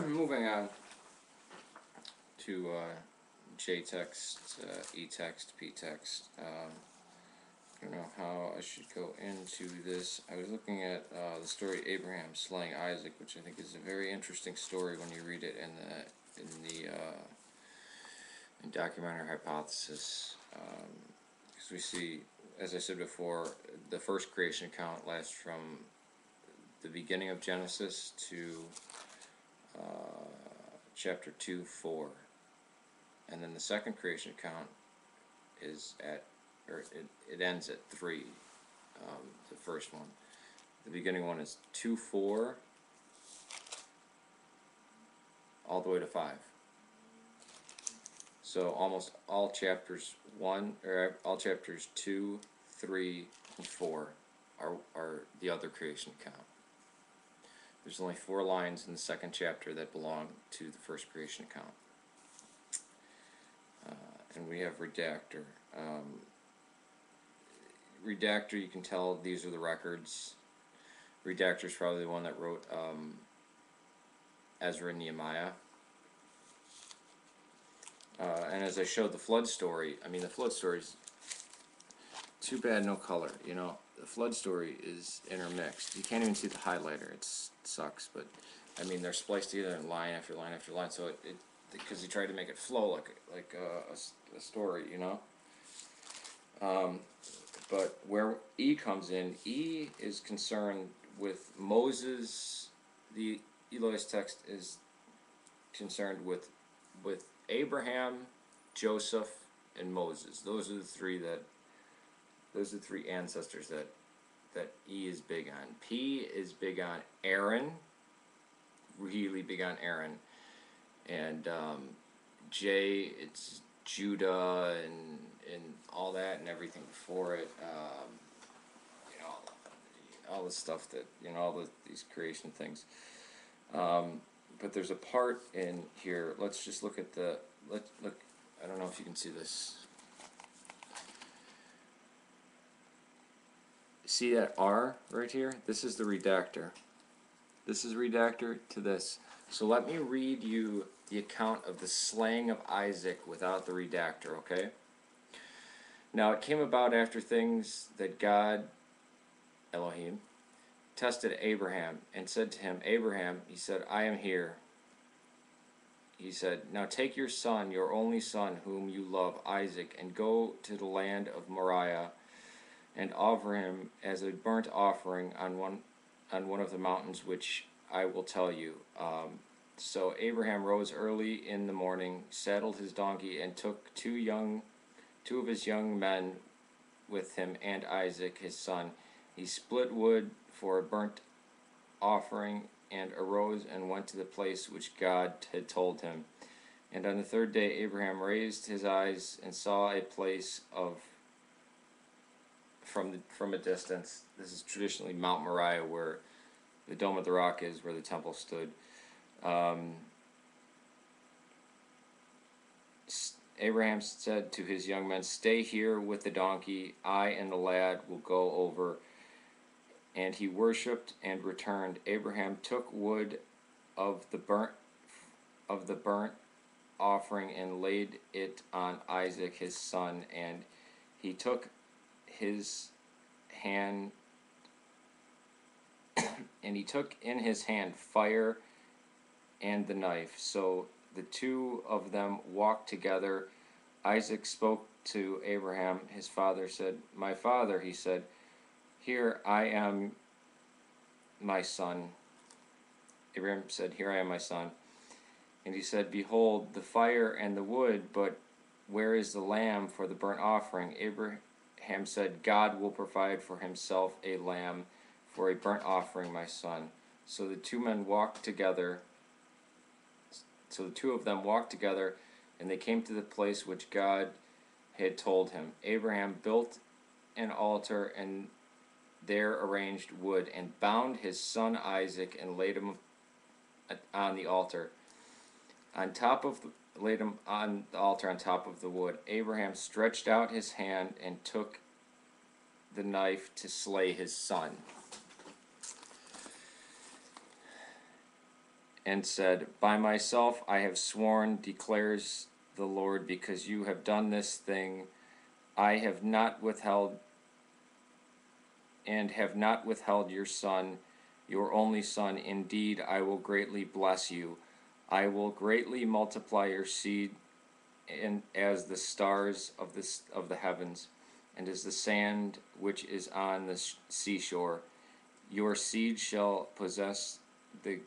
Moving on to JText, eText, PText. I don't know how I should go into this. I was looking at the story Abraham slaying Isaac, which I think is a very interesting story when you read it in documentary hypothesis. Because we see, as I said before, the first creation account lasts from the beginning of Genesis to chapter 2, 4. And then the second creation account is it ends at 3, the first one. The beginning one is 2, 4, all the way to 5. So almost all chapters 2, 3, and 4 are the other creation account. There's only 4 lines in the second chapter that belong to the first creation account. And we have redactor. Redactor, you can tell these are the records. Redactor is probably the one that wrote Ezra and Nehemiah. And as I showed the flood story, I mean, the flood story is too bad no color. You know, the flood story is intermixed. You can't even see the highlighter. It sucks, but I mean, they're spliced together in line after line after line. So it because he tried to make it flow like a story, you know. But where E comes in, E is concerned with Moses. The Elohist text is concerned with Abraham, Joseph, and Moses. Those are the three ancestors that E is big on. P is big on Aaron, really big on Aaron, and J, it's Judah and all that and everything before it. You know, all the stuff that, you know, all these creation things. But there's a part in here. Let's just look at look. I don't know if you can see this. See that R right here? This is the redactor. This is redactor to this. So let me read you the account of the slaying of Isaac without the redactor, okay? Now it came about after things that God, Elohim, tested Abraham and said to him, Abraham, he said, I am here. He said, now take your son, your only son, whom you love, Isaac, and go to the land of Moriah, and offer him as a burnt offering on one of the mountains which I will tell you. So Abraham rose early in the morning, saddled his donkey, and took two of his young men with him and Isaac his son. He split wood for a burnt offering and arose and went to the place which God had told him. And on the third day Abraham raised his eyes and saw a place from a distance. This is traditionally Mount Moriah, where the Dome of the Rock is, where the temple stood. Abraham said to his young men, stay here with the donkey. I and the lad will go over. And he worshipped and returned. Abraham took wood of the burnt offering and laid it on Isaac his son, and he took his hand and he took in his hand fire and the knife. So the two of them walked together. Isaac spoke to Abraham his father, said, my father, he said. Here I am, my son. Abraham said, here I am, my son. And he said, behold, the fire and the wood, but where is the lamb for the burnt offering? Abraham said, God will provide for himself a lamb for a burnt offering, my son. So the two men walked together. So the two of them walked together, and they came to the place which God had told him. Abraham built an altar and there arranged wood, and bound his son Isaac and laid him on the altar. Laid him on the altar on top of the wood. Abraham stretched out his hand and took the knife to slay his son. and said, "By myself I have sworn, declares the Lord, because you have done this thing, I have not withheld and have not withheld your son, your only son. Indeed, I will greatly bless you. I will greatly multiply your seed and as the stars of the heavens, and as the sand which is on the seashore. Your seed shall possess the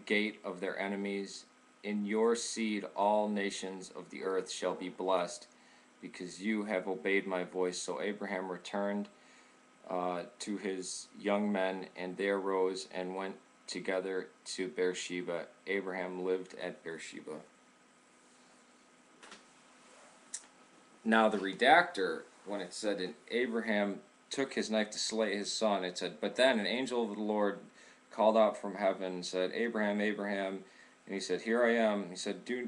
gate of their enemies. In your seed all nations of the earth shall be blessed, because you have obeyed my voice." So Abraham returned to his young men, and they arose and went together to Beersheba. Abraham lived at Beersheba. Now the redactor, when it said, "And Abraham took his knife to slay his son," it said, "But then an angel of the Lord called out from heaven and said, Abraham, Abraham." And he said, "Here I am." He said, "Do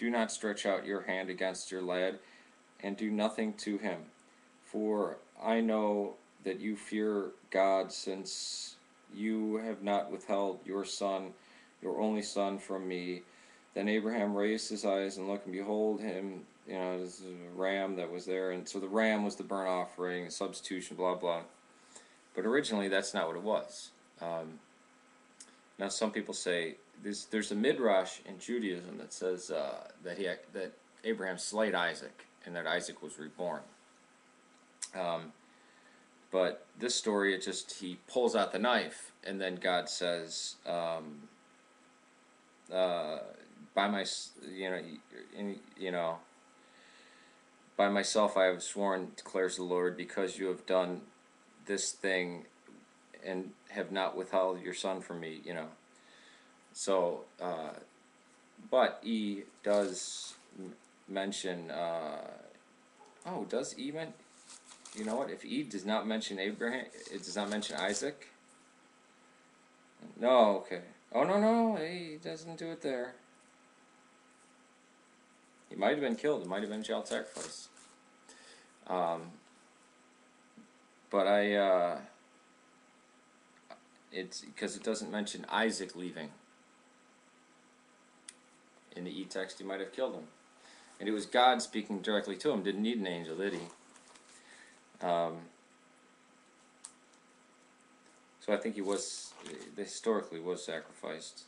not stretch out your hand against your lad, and do nothing to him. For I know that you fear God, since you have not withheld your son, your only son, from me." Then Abraham raised his eyes and looked, and behold him, this is a ram that was there. And so the ram was the burnt offering, substitution, blah, blah. But originally, that's not what it was. Now, some people say, there's a midrash in Judaism that says that Abraham slayed Isaac, and that Isaac was reborn. But this story, he pulls out the knife, and then God says, by myself I have sworn, declares the Lord, because you have done this thing and have not withheld your son from me, So, but E does mention, does E mention, you know what, if E does not mention Abraham, it does not mention Isaac? No, okay. Oh, no, he doesn't do it there. He might have been killed. It might have been child sacrifice. But it's because it doesn't mention Isaac leaving. In the E text, he might have killed him. And it was God speaking directly to him. Didn't need an angel, did he? So I think he historically was sacrificed.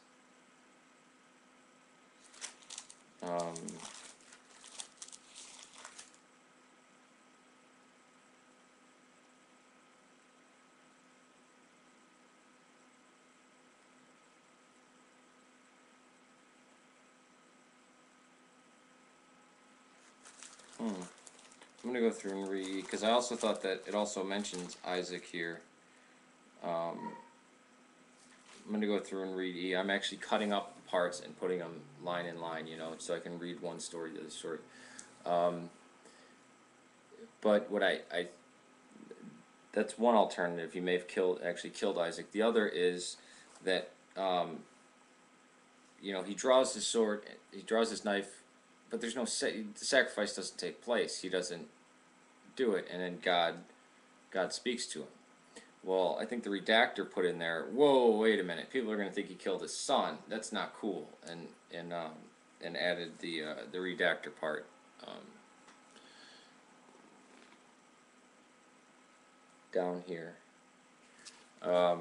I'm going to go through and read, because I also thought that it also mentions Isaac here. I'm going to go through and read E. I'm actually cutting up parts and putting them line in line, so I can read one story to the story. But what that's one alternative. He may have actually killed Isaac. The other is that, he draws his sword, he draws his knife, but there's no the sacrifice doesn't take place. He doesn't do it, and then God speaks to him. Well, I think the redactor put in there, "Whoa, wait a minute! People are going to think he killed his son. That's not cool," and added the redactor part. Down here. But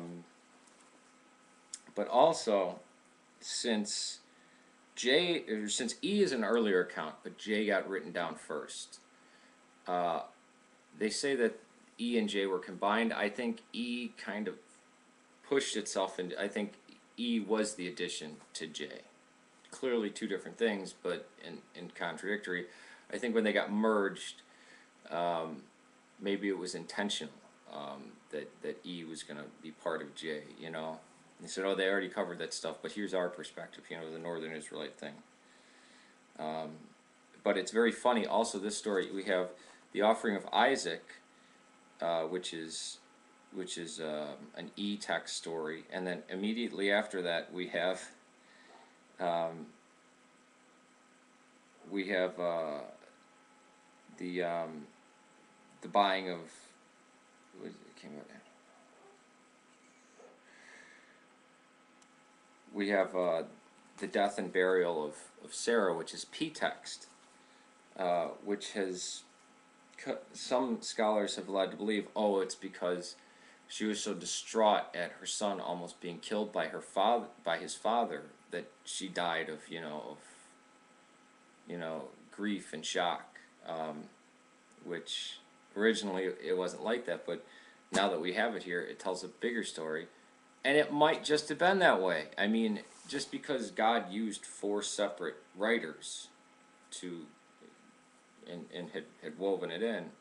also, since E is an earlier account, but J got written down first, they say that E and J were combined. I think E kind of pushed itself into, I think E was the addition to J. Clearly two different things, but in contradictory. I think when they got merged, maybe it was intentional, that E was going to be part of J, They said, oh, they already covered that stuff, but here's our perspective, the Northern Israelite thing. But it's very funny. Also, this story, we have the offering of Isaac, which is an E text story, and then immediately after that we have the buying of, what came out. we have the death and burial of Sarah, which is P text, which has some scholars have led to believe, oh, it's because she was so distraught at her son almost being killed by his father, that she died of grief and shock, which originally it wasn't like that, but now that we have it here, it tells a bigger story, and it might just have been that way. I mean, just because God used 4 separate writers to and had woven it in,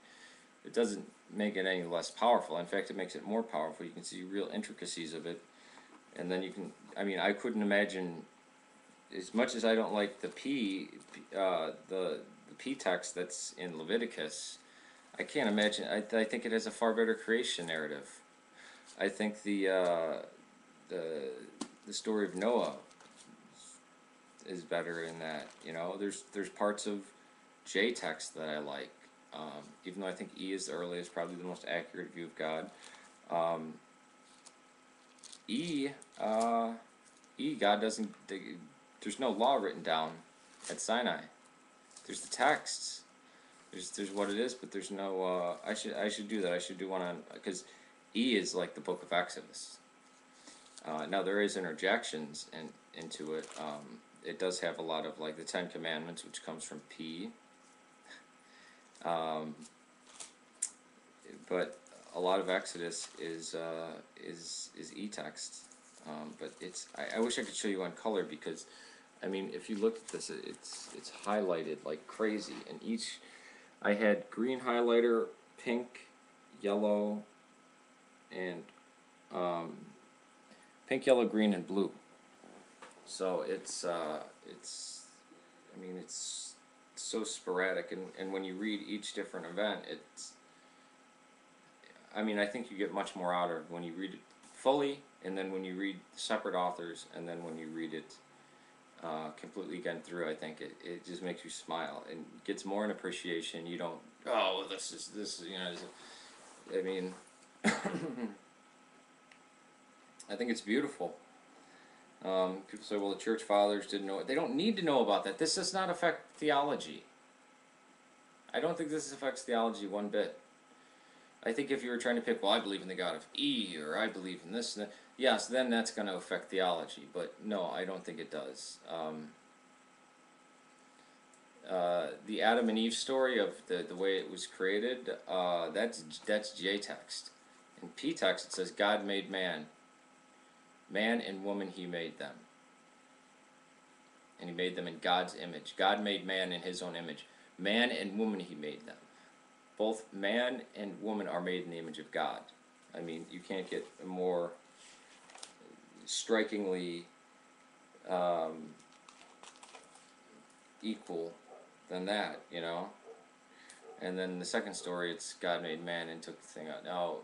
it doesn't make it any less powerful. In fact, it makes it more powerful. You can see real intricacies of it, and then you can. I mean, I couldn't imagine, as much as I don't like the the P text that's in Leviticus. I can't imagine. I think it has a far better creation narrative. I think the story of Noah is better in that. There's parts of J text that I like, even though I think E is the earliest, probably the most accurate view of God. God doesn't. There's no law written down at Sinai. There's the texts. There's what it is, but there's no. I should do that. I should do one on, because E is like the book of Exodus. Now there is interjections into it. It does have a lot of, like, the 10 Commandments, which comes from P. But a lot of Exodus is e-text. But I wish I could show you on color, because, I mean, if you look at this, it's highlighted like crazy. And I had green highlighter, pink, yellow, and pink, yellow, green, and blue. So it's so sporadic, and when you read each different event, I think you get much more out of it when you read it fully, and then when you read separate authors, and then when you read it completely again through. I think it just makes you smile and gets more an appreciation. You don't, oh, this is I mean, I think it's beautiful. People say, well, the church fathers didn't know it. They don't need to know about that. This does not affect theology. I don't think this affects theology one bit. I think if you were trying to pick, well, I believe in the God of E, or I believe in this and that, yes, then that's going to affect theology. But no, I don't think it does. The Adam and Eve story of the way it was created, that's J text. In P text, it says God made man. Man and woman he made them. And he made them in God's image. God made man in his own image. Man and woman he made them. Both man and woman are made in the image of God. I mean, you can't get a more strikingly equal than that, And then the second story, it's God made man and took the thing out. Now,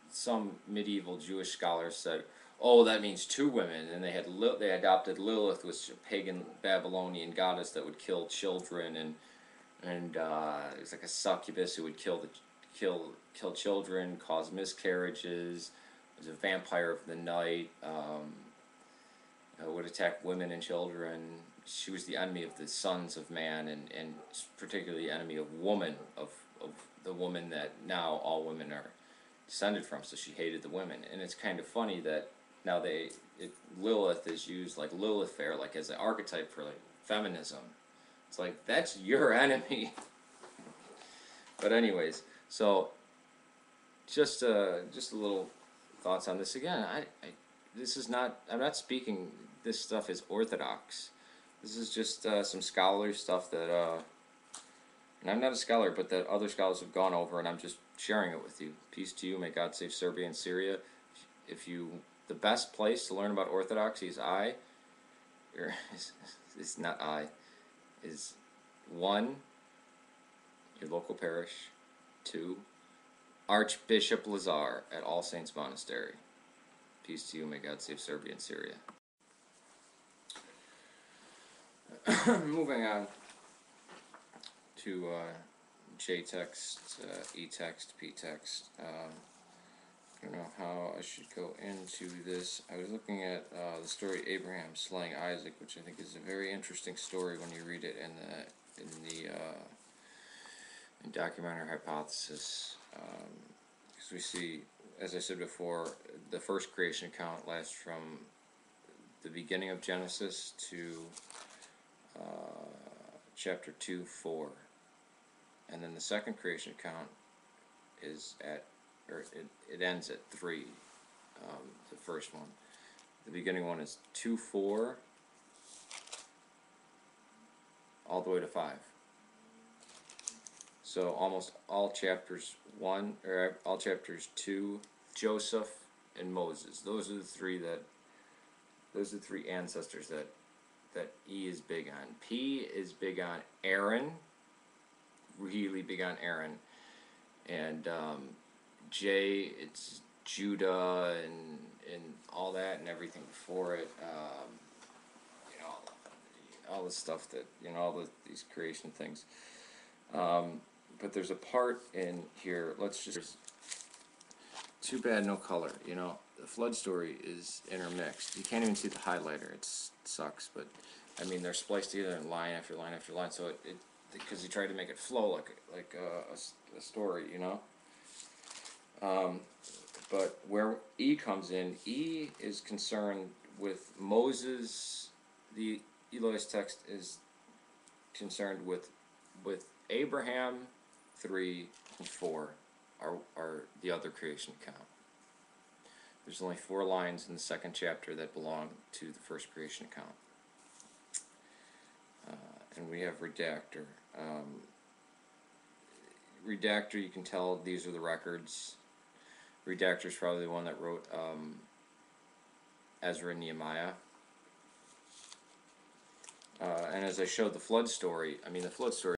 some medieval Jewish scholars said, oh, that means 2 women, and they adopted Lilith, which was a pagan Babylonian goddess that would kill children, and it was like a succubus who would kill children, cause miscarriages. It was a vampire of the night. Would attack women and children. She was the enemy of the sons of man, and particularly the enemy of woman, of the woman that now all women are descended from. So she hated the women, and it's kind of funny that now Lilith is used, like Lilith fair, like as an archetype for like feminism. It's like, that's your enemy. But anyways, so just a little thoughts on this again. I'm not speaking this stuff is orthodox. This is just some scholarly stuff that and I'm not a scholar, but that other scholars have gone over, and I'm just sharing it with you. Peace to you. May God save Serbia and Syria. The best place to learn about orthodoxy is is 1, your local parish, 2, Archbishop Lazar at All Saints Monastery. Peace to you. May God save Serbia and Syria. Moving on to J text, E text, P text. I don't know how I should go into this. I was looking at the story Abraham slaying Isaac, which I think is a very interesting story when you read it in the documentary hypothesis. Because we see, as I said before, the first creation account lasts from the beginning of Genesis to chapter 2:4, and then the second creation account is it ends at 3. The first one, the beginning one is 2:4 all the way to 5. So almost all chapters 2, Joseph and Moses. Those are the three ancestors that E is big on. P is big on Aaron, really big on Aaron, and J, it's Judah and all that and everything before it. You know, all the stuff that, you know, these creation things. But there's a part in here. Too bad no color. You know, the flood story is intermixed. You can't even see the highlighter. It sucks, but I mean they're spliced together in line after line after line. So it because he tried to make it flow like a story, you know. But where E comes in, E is concerned with Moses. The Eloise text is concerned with Abraham. 3 and 4 are the other creation account. There's only 4 lines in the second chapter that belong to the first creation account. And we have redactor. Redactor, you can tell these are the records. Redactor is probably the one that wrote Ezra and Nehemiah. And as I showed the flood story, I mean the flood story